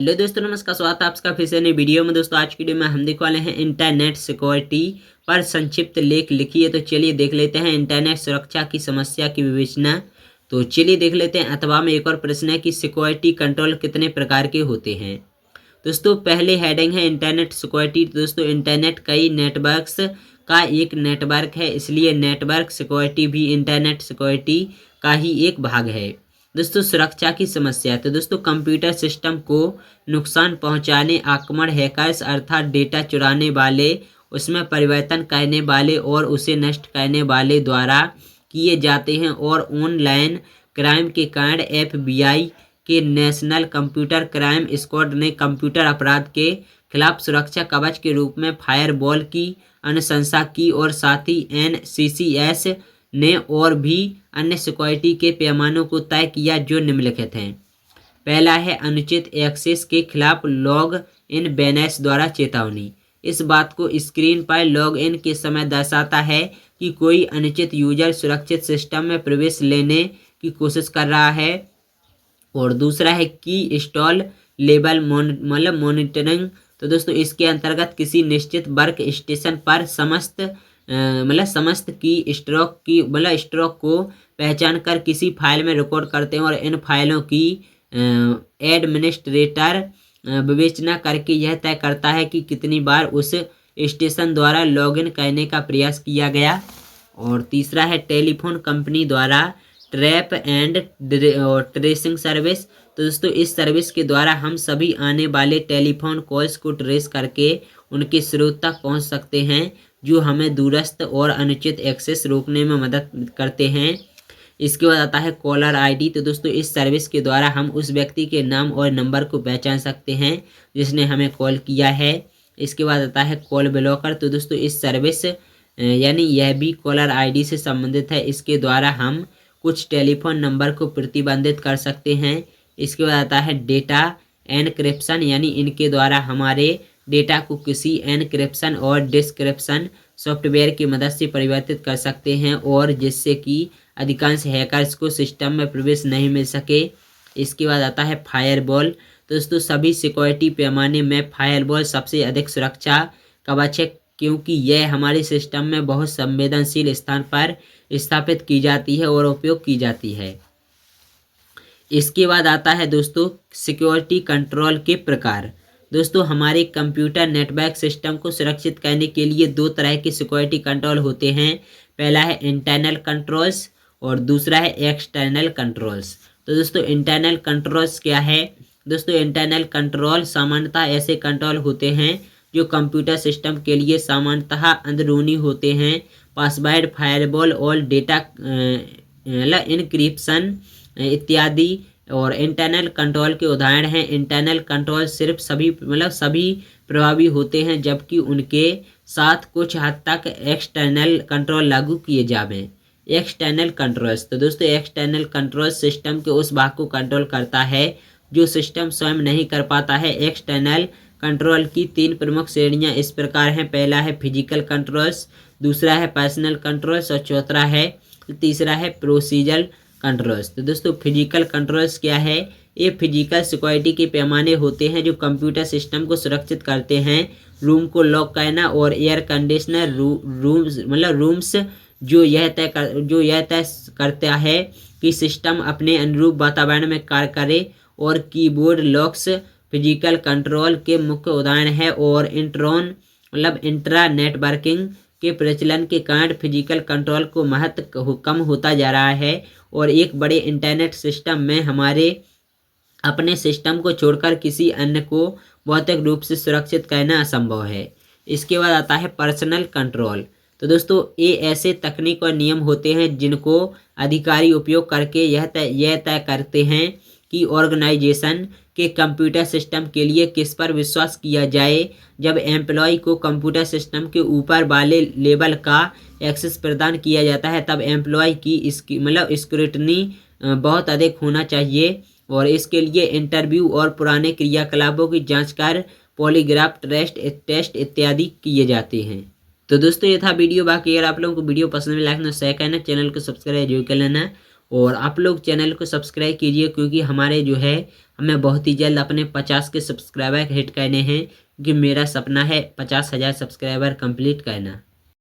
Hello दोस्तों, नमस्कार। स्वागत है आपका फिर से नई वीडियो में। दोस्तों आज की वीडियो में हम देखने वाले हैं इंटरनेट सिक्योरिटी पर संक्षिप्त लेख लिखी है। तो चलिए देख लेते हैं इंटरनेट सुरक्षा की समस्या की विवेचना। तो चलिए देख लेते हैं। अथवा में एक और प्रश्न है कि सिक्योरिटी कंट्रोल कितने प्रकार के होते हैं। दोस्तों पहले हेडिंग है इंटरनेट सिक्योरिटी। दोस्तों इंटरनेट कई नेटवर्क्स का एक नेटवर्क है, इसलिए नेटवर्क सिक्योरिटी भी इंटरनेट सिक्योरिटी का ही एक भाग है। दोस्तों सुरक्षा की समस्या, तो दोस्तों कंप्यूटर सिस्टम को नुकसान पहुंचाने, आक्रमण, हैकर्स अर्थात डेटा चुराने वाले, उसमें परिवर्तन करने वाले और उसे नष्ट करने वाले द्वारा किए जाते हैं। और ऑनलाइन क्राइम के कारण FBI के नेशनल कंप्यूटर क्राइम स्क्वाड ने कंप्यूटर अपराध के खिलाफ सुरक्षा कवच के रूप में फायरवॉल की अनुशंसा की। और साथ ही NCCS ने और भी अन्य सिक्योरिटी के पैमानों को तय किया जो निम्नलिखित हैं। पहला है अनुचित एक्सेस के खिलाफ लॉग इन बैनर्स द्वारा चेतावनी। इस बात को स्क्रीन पर लॉग इन के समय दर्शाता है कि कोई अनुचित यूजर सुरक्षित सिस्टम में प्रवेश लेने की कोशिश कर रहा है। और दूसरा है की स्टॉल लेबल मॉनिटरिंग। तो दोस्तों इसके अंतर्गत किसी निश्चित वर्क स्टेशन पर समस्त की स्ट्रोक को पहचान कर किसी फाइल में रिकॉर्ड करते हैं। और इन फाइलों की एडमिनिस्ट्रेटर विवेचना करके यह तय करता है कि कितनी बार उस स्टेशन द्वारा लॉगिन करने का प्रयास किया गया। और तीसरा है टेलीफोन कंपनी द्वारा ट्रैप एंड ट्रेसिंग सर्विस। तो दोस्तों इस सर्विस के द्वारा हम सभी आने वाले टेलीफोन कॉल्स को ट्रेस करके उनके स्रोत तक पहुंच सकते हैं, जो हमें दूरस्थ और अनुचित एक्सेस रोकने में मदद करते हैं। इसके बाद आता है कॉलर ID। तो दोस्तों इस सर्विस के द्वारा हम उस व्यक्ति के नाम और नंबर को पहचान सकते हैं जिसने हमें कॉल किया है। इसके बाद आता है कॉल ब्लॉकर। तो दोस्तों इस सर्विस यानी यह भी कॉलर ID से संबंधित है। इसके द्वारा हम कुछ टेलीफोन नंबर को प्रतिबंधित कर सकते हैं। इसके बाद आता है डेटा एनक्रिप्शन, यानी इनके द्वारा हमारे डेटा को किसी एनक्रिप्शन और डिस्क्रिप्शन सॉफ्टवेयर की मदद से परिवर्तित कर सकते हैं, और जिससे कि अधिकांश हैकर्स को सिस्टम में प्रवेश नहीं मिल सके। इसके बाद आता है फायरवॉल। तो दोस्तों सभी सिक्योरिटी पैमाने में फायरवॉल सबसे अधिक सुरक्षा कवच है, क्योंकि यह हमारे सिस्टम में बहुत संवेदनशील स्थान पर स्थापित की जाती है और उपयोग की जाती है। इसके बाद आता है दोस्तों सिक्योरिटी कंट्रोल के प्रकार। दोस्तों हमारे कंप्यूटर नेटवर्क सिस्टम को सुरक्षित करने के लिए दो तरह के सिक्योरिटी कंट्रोल होते हैं। पहला है इंटरनल कंट्रोल्स और दूसरा है एक्सटर्नल कंट्रोल्स। तो दोस्तों इंटरनल कंट्रोल्स क्या है? दोस्तों इंटरनल कंट्रोल सामान्यतः ऐसे कंट्रोल होते हैं जो कंप्यूटर सिस्टम के लिए सामान्यतः अंदरूनी होते हैं। पासवर्ड, फायरवॉल और डेटा इनक्रिप्शन इत्यादि। और इंटरनल कंट्रोल के उदाहरण हैं। इंटरनल कंट्रोल सिर्फ सभी प्रभावी होते हैं, जबकि उनके साथ कुछ हद तक एक्सटर्नल कंट्रोल लागू किए जावें। एक्सटर्नल कंट्रोल्स, तो दोस्तों एक्सटर्नल कंट्रोल सिस्टम के उस भाग को कंट्रोल करता है जो सिस्टम स्वयं नहीं कर पाता है। एक्सटर्नल कंट्रोल की तीन प्रमुख श्रेणियां इस प्रकार हैं। पहला है फिजिकल कंट्रोल्स, दूसरा है पर्सनल कंट्रोल्स और तीसरा है प्रोसीजरल कंट्रोल्स। तो दोस्तों फिजिकल कंट्रोल्स क्या है? ये फिजिकल सिक्योरिटी के पैमाने होते हैं जो कंप्यूटर सिस्टम को सुरक्षित करते हैं। रूम को लॉक करना और एयर कंडीशनर रूम्स जो यह तय करता है कि सिस्टम अपने अनुरूप वातावरण में कार्य करे। और कीबोर्ड लॉक्स फिजिकल कंट्रोल के मुख्य उदाहरण है। और इंट्रा नेटवर्किंग के प्रचलन के कारण फिजिकल कंट्रोल को महत्व कम होता जा रहा है। और एक बड़े इंटरनेट सिस्टम में हमारे अपने सिस्टम को छोड़कर किसी अन्य को भौतिक रूप से सुरक्षित करना असंभव है। इसके बाद आता है पर्सनल कंट्रोल। तो दोस्तों ये ऐसे तकनीक और नियम होते हैं जिनको अधिकारी उपयोग करके यह तय करते हैं कि ऑर्गेनाइजेशन के कंप्यूटर सिस्टम के लिए किस पर विश्वास किया जाए। जब एम्प्लॉय को कंप्यूटर सिस्टम के ऊपर वाले लेवल का एक्सेस प्रदान किया जाता है, तब एम्प्लॉय की स्क्रूटनी बहुत अधिक होना चाहिए। और इसके लिए इंटरव्यू और पुराने क्रियाकलापों की जांच कर पॉलीग्राफ टेस्ट इत्यादि किए जाते हैं। तो दोस्तों ये था वीडियो। बाकी अगर आप लोगों को वीडियो पसंद में, लाइक ना शेयर करना, चैनल को सब्सक्राइब जरूर कर लेना। और आप लोग चैनल को सब्सक्राइब कीजिए, क्योंकि हमारे हमें बहुत ही जल्द अपने 50 के सब्सक्राइबर हिट करने हैं, कि मेरा सपना है 50,000 सब्सक्राइबर कंप्लीट करना।